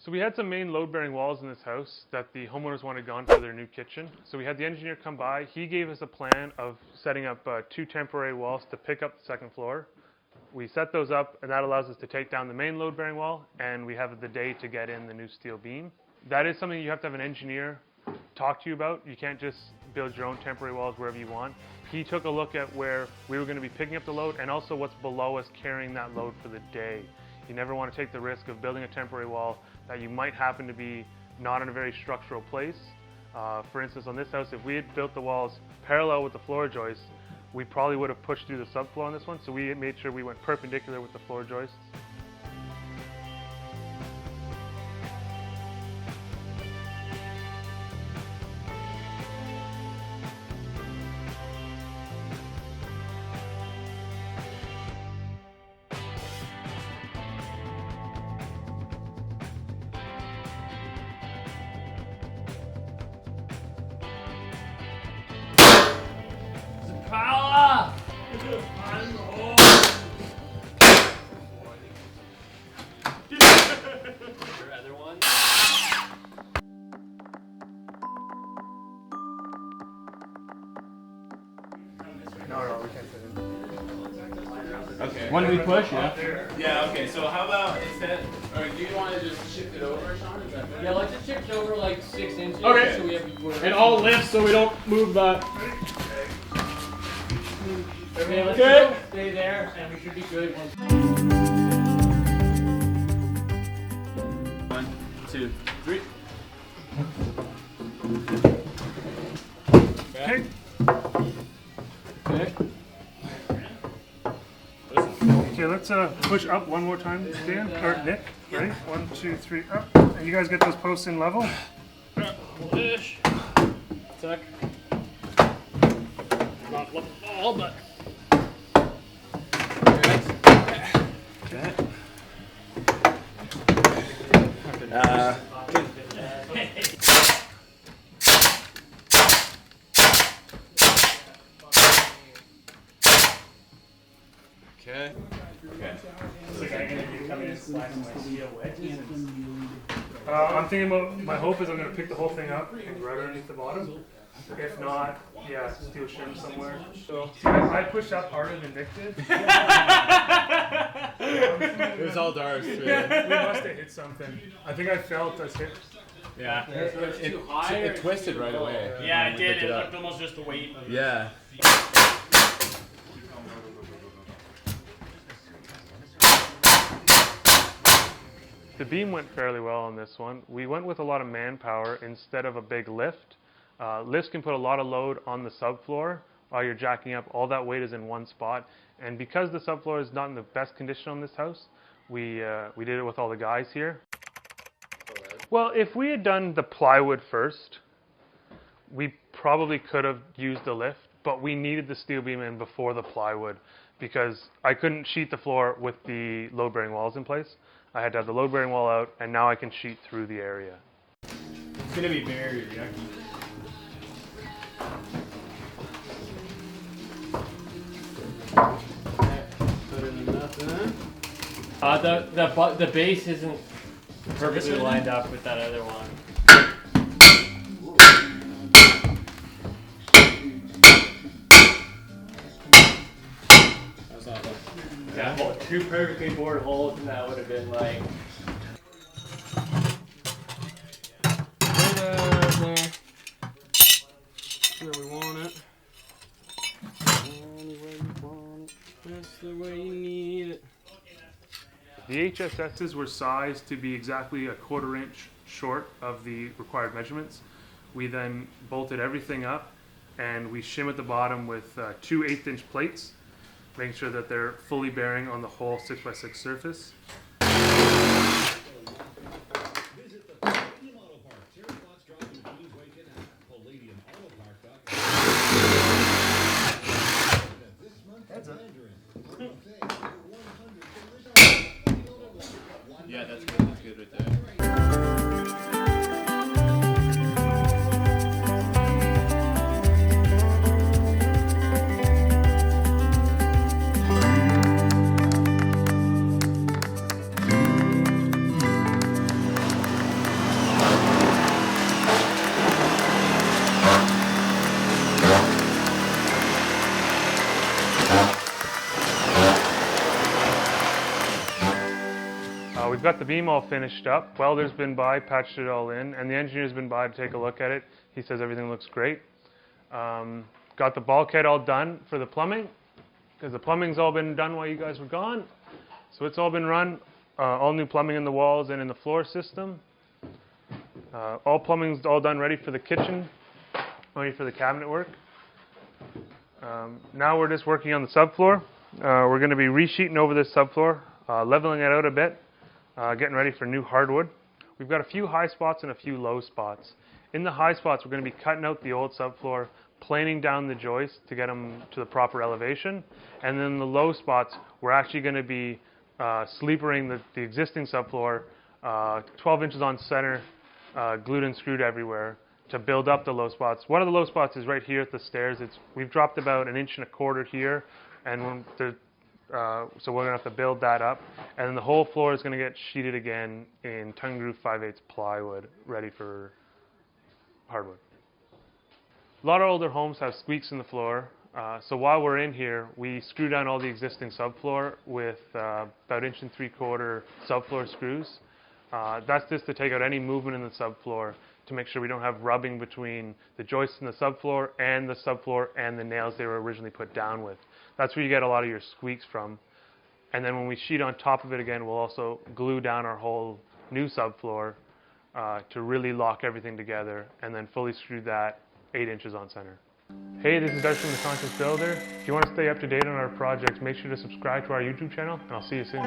So we had some main load-bearing walls in this house that the homeowners wanted gone for their new kitchen. So we had the engineer come by. He gave us a plan of setting up 2 temporary walls to pick up the second floor. We set those up, and that allows us to take down the main load-bearing wall, and we have the day to get in the new steel beam. That is something you have to have an engineer talk to you about. You can't just build your own temporary walls wherever you want. He took a look at where we were going to be picking up the load and also what's below us carrying that load for the day. You never want to take the risk of building a temporary wall that you might happen to be not in a very structural place. For instance, on this house, if we had built the walls parallel with the floor joists, we probably would have pushed through the subfloor on this one, so we made sure we went perpendicular with the floor joists. Power! Your other one? No, we can't fit in. Okay. When we push, yeah. Yeah, okay, so how about instead, or do you want to just shift it over, Sean? Is that better? Yeah, let's just shift over like 6 inches. Okay. So we have And all lift so we don't move that. Okay, let's Okay. just stay there and we should be good. 1, 2, 3. Okay. Okay. Okay, let's push up one more time, Dan, or Nick. Ready? 1, 2, 3, up. And you guys get those posts in level. Push. Tuck. Not level all, but. Okay. I'm thinking about, my hope is I'm going to pick the whole thing up and grab it underneath the bottom. If not, yeah, steel shim somewhere. So I pushed up harder than Nick did. It was all Darcy. We must have hit something. I think I felt us hit. Yeah. It It twisted right away. Yeah, it We did. picked It up. looked almost just the weight of it. Yeah. The beam went fairly well on this one. We went with a lot of manpower instead of a big lift. Lifts can put a lot of load on the subfloor while you're jacking up. All that weight is in one spot. And because the subfloor is not in the best condition on this house, we did it with all the guys here. Well, if we had done the plywood first, we probably could have used the lift, but we needed the steel beam in before the plywood because I couldn't sheet the floor with the load-bearing walls in place. I had to have the load-bearing wall out, and now I can sheet through the area. It's gonna be very yucky. Put in nothing. The base isn't perfectly lined up with that other one. That's not fun. Yeah, well, 2 perfectly bored holes, and that would have been like. Where we want it. Any way you want it. That's the way you need it. The HSSs were sized to be exactly a 1/4 inch short of the required measurements. We then bolted everything up, and we shim at the bottom with 2 1/8-inch plates, making sure that they're fully bearing on the whole 6x6 surface. Yeah, that's good. That's good right there. got the beam all finished up. Welder's been by, patched it all in, and the engineer's been by to take a look at it. He says everything looks great. Got the bulkhead all done for the plumbing, because the plumbing's all been done while you guys were gone. So it's all been run. All new plumbing in the walls and in the floor system. All plumbing's all done, ready for the kitchen, ready for the cabinet work. Now we're just working on the subfloor. We're going to be resheeting over this subfloor, leveling it out a bit, getting ready for new hardwood. We've got a few high spots and a few low spots. In the high spots, we're going to be cutting out the old subfloor, planing down the joists to get them to the proper elevation. And then the low spots, we're actually going to be sleepering the existing subfloor 12 inches on center, glued and screwed everywhere to build up the low spots. One of the low spots is right here at the stairs. We've dropped about 1.25 inches here, and so we're going to have to build that up. And then the whole floor is going to get sheeted again in tongue groove 5/8 plywood, ready for hardwood. A lot of older homes have squeaks in the floor. So while we're in here, we screw down all the existing subfloor with about 1.75 inch subfloor screws. That's just to take out any movement in the subfloor to make sure we don't have rubbing between the joists in the subfloor and the nails they were originally put down with. That's where you get a lot of your squeaks from. And then when we sheet on top of it again, we'll also glue down our whole new subfloor to really lock everything together, and then fully screw that 8 inches on center. Hey, this is Darcy from The Conscious Builder. If you want to stay up to date on our projects, make sure to subscribe to our YouTube channel, and I'll see you soon.